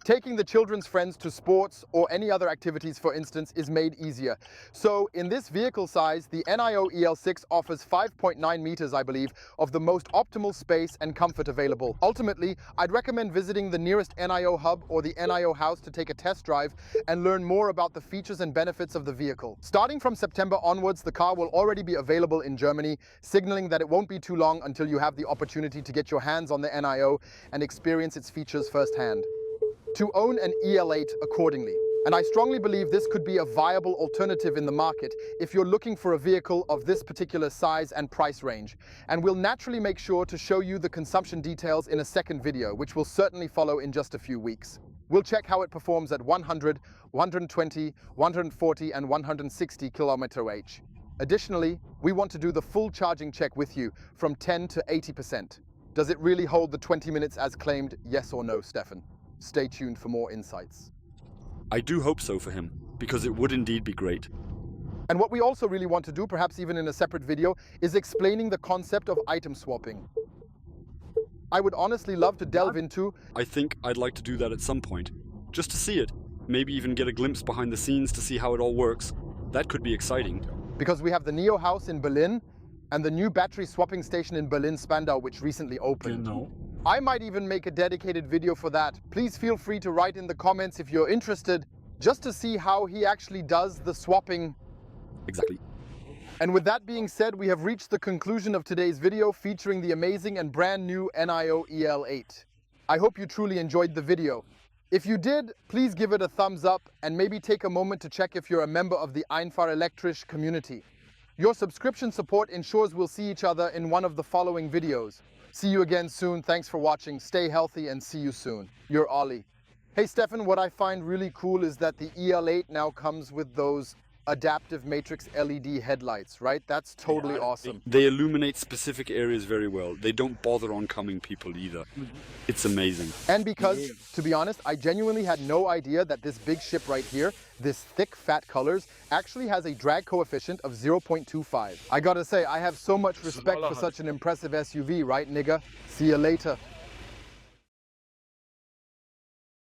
taking the children's friends to sports or any other activities, for instance, is made easier. So in this vehicle size, the NIO EL6 offers 5.9 meters, I believe, of the most optimal space and comfort available. Ultimately, I'd recommend visiting the nearest NIO hub or the NIO house to take a test drive and learn more about the features and benefits of the vehicle. Starting from September onwards, the car will already be available in Germany, signaling that it won't be too long until you have the opportunity to get your hands on the NIO and experience its features firsthand. To own an EL8 accordingly. And I strongly believe this could be a viable alternative in the market if you're looking for a vehicle of this particular size and price range. And we'll naturally make sure to show you the consumption details in a second video, which will certainly follow in just a few weeks. We'll check how it performs at 100, 120, 140 and 160 km/h. Additionally, we want to do the full charging check with you from 10 to 80%. Does it really hold the 20 minutes as claimed? Yes or no, Stefan? Stay tuned for more insights. I do hope so for him, because it would indeed be great. And what we also really want to do, perhaps even in a separate video, is explaining the concept of item swapping. I would honestly love to delve into... I think I'd like to do that at some point, just to see it. Maybe even get a glimpse behind the scenes to see how it all works. That could be exciting. Because we have the NIO house in Berlin and the new battery swapping station in Berlin-Spandau, which recently opened. I might even make a dedicated video for that. Please feel free to write in the comments if you're interested, just to see how he actually does the swapping. Exactly. And with that being said, we have reached the conclusion of today's video featuring the amazing and brand new NIO EL8. I hope you truly enjoyed the video. If you did, please give it a thumbs up and maybe take a moment to check if you're a member of the einfach elektrisch community. Your subscription support ensures we'll see each other in one of the following videos. See you again soon. Thanks for watching. Stay healthy and see you soon. Your OLLI. Hey Stefan, what I find really cool is that the EL8 now comes with those adaptive matrix LED headlights, right? That's totally awesome. They illuminate specific areas very well. They don't bother oncoming people either. It's amazing. And because, to be honest, I genuinely had no idea that this big ship right here, this thick fat colors, actually has a drag coefficient of 0.25. I gotta say, I have so much respect for such an impressive SUV, right nigga? See you later.